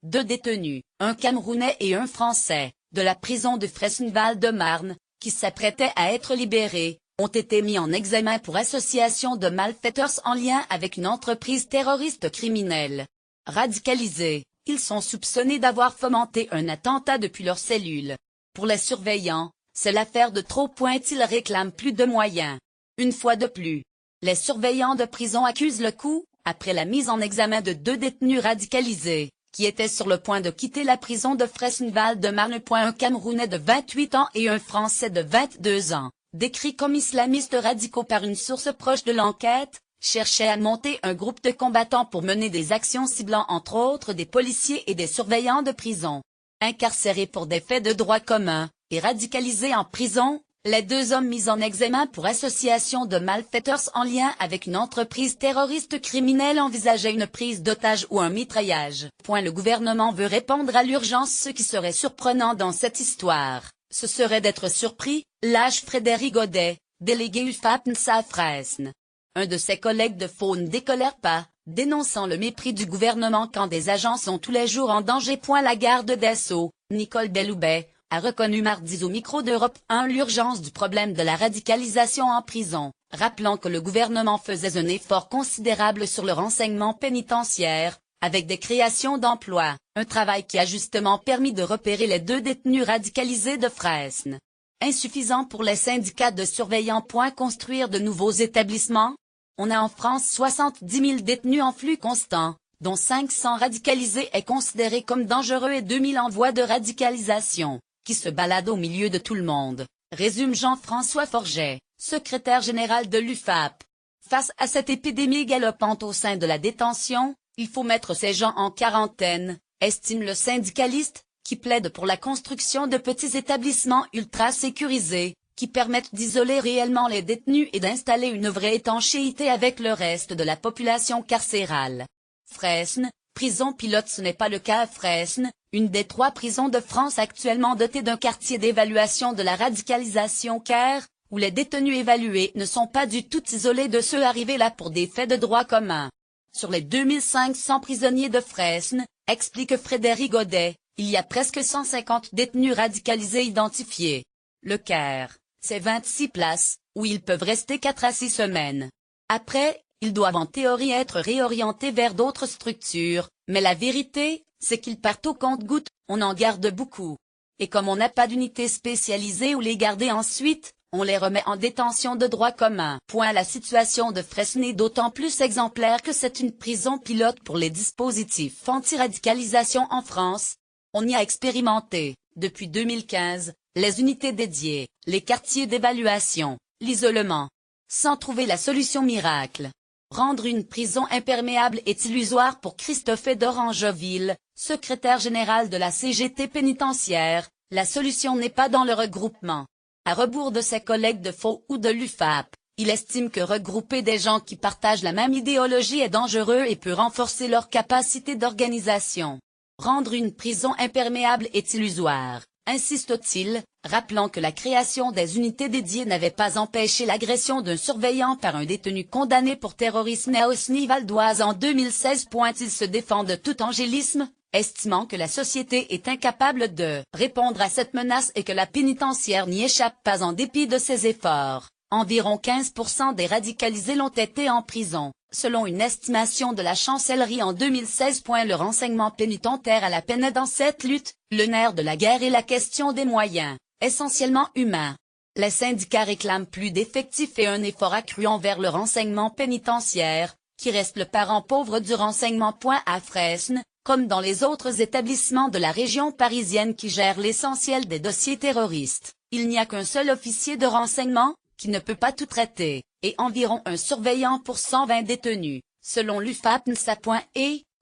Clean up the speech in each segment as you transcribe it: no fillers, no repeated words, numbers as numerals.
2 détenus, un Camerounais et un Français, de la prison de Fresnes-Val-de-Marne, qui s'apprêtaient à être libérés, ont été mis en examen pour association de malfaiteurs en lien avec une entreprise terroriste criminelle. Radicalisés, ils sont soupçonnés d'avoir fomenté un attentat depuis leur cellule. Pour les surveillants, c'est l'affaire de trop. Ils réclament plus de moyens. Une fois de plus, les surveillants de prison accusent le coup, après la mise en examen de 2 détenus radicalisés, qui étaient sur le point de quitter la prison de Fresnes-Val-de-Marne. Un Camerounais de 28 ans et un Français de 22 ans, décrits comme islamistes radicaux par une source proche de l'enquête, cherchaient à monter un groupe de combattants pour mener des actions ciblant entre autres des policiers et des surveillants de prison. Incarcérés pour des faits de droit commun, et radicalisés en prison, les 2 hommes mis en examen pour association de malfaiteurs en lien avec une entreprise terroriste criminelle envisageaient une prise d'otage ou un mitraillage. Le gouvernement veut répondre à l'urgence. Ce qui serait surprenant dans cette histoire, ce serait d'être surpris, lâche Frédéric Godet, délégué UFAPNSA à Fresnes. Un de ses collègues de Faux ne décolère pas, dénonçant le mépris du gouvernement quand des agents sont tous les jours en danger. La garde des Sceaux, Nicole Belloubet, a reconnu mardi au micro d'Europe 1 l'urgence du problème de la radicalisation en prison, rappelant que le gouvernement faisait un effort considérable sur le renseignement pénitentiaire, avec des créations d'emplois, un travail qui a justement permis de repérer les 2 détenus radicalisés de Fresnes. Insuffisant pour les syndicats de surveillants. Construire de nouveaux établissements? On a en France 70 000 détenus en flux constant, dont 500 radicalisés est considéré comme dangereux et 2 000 en voie de radicalisation, qui se baladent au milieu de tout le monde, résume Jean-François Forget, secrétaire général de l'UFAP. Face à cette épidémie galopante au sein de la détention, il faut mettre ces gens en quarantaine, estime le syndicaliste, qui plaide pour la construction de petits établissements ultra sécurisés, qui permettent d'isoler réellement les détenus et d'installer une vraie étanchéité avec le reste de la population carcérale. Fresnes, prison pilote. Ce n'est pas le cas à Fresnes, une des 3 prisons de France actuellement dotée d'un quartier d'évaluation de la radicalisation CARE, où les détenus évalués ne sont pas du tout isolés de ceux arrivés là pour des faits de droit commun. Sur les 2500 prisonniers de Fresnes, explique Frédéric Godet, il y a presque 150 détenus radicalisés identifiés. Le CARE, c'est 26 places, où ils peuvent rester 4 à 6 semaines. Après, ils doivent en théorie être réorientés vers d'autres structures, mais la vérité, c'est qu'ils partent au compte-gouttes. On en garde beaucoup. Et comme on n'a pas d'unité spécialisée où les garder ensuite, on les remet en détention de droit commun. La situation de Fresnes est d'autant plus exemplaire que c'est une prison pilote pour les dispositifs anti-radicalisation en France. On y a expérimenté, depuis 2015, les unités dédiées, les quartiers d'évaluation, l'isolement. Sans trouver la solution miracle. Rendre une prison imperméable est illusoire pour Christophe d'Orangeville, secrétaire général de la CGT pénitentiaire. La solution n'est pas dans le regroupement. À rebours de ses collègues de Faux ou de l'UFAP, il estime que regrouper des gens qui partagent la même idéologie est dangereux et peut renforcer leur capacité d'organisation. Rendre une prison imperméable est illusoire, insiste-t-il, rappelant que la création des unités dédiées n'avait pas empêché l'agression d'un surveillant par un détenu condamné pour terrorisme à Osny-Val-d'Oise en 2016. Il se défend de tout angélisme, estimant que la société est incapable de répondre à cette menace et que la pénitentiaire n'y échappe pas en dépit de ses efforts. Environ 15% des radicalisés l'ont été en prison, selon une estimation de la chancellerie en 2016. Le renseignement pénitentiaire a la peine dans cette lutte. Le nerf de la guerre est la question des moyens, essentiellement humains. Les syndicats réclament plus d'effectifs et un effort accru envers le renseignement pénitentiaire, qui reste le parent pauvre du renseignement. À Fresnes, comme dans les autres établissements de la région parisienne qui gèrent l'essentiel des dossiers terroristes, il n'y a qu'un seul officier de renseignement, qui ne peut pas tout traiter, et environ un surveillant pour 120 détenus, selon l'UFAPNSA.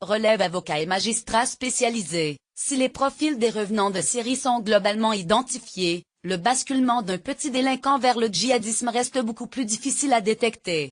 Relève avocats et magistrats spécialisés. Si les profils des revenants de Syrie sont globalement identifiés, le basculement d'un petit délinquant vers le djihadisme reste beaucoup plus difficile à détecter.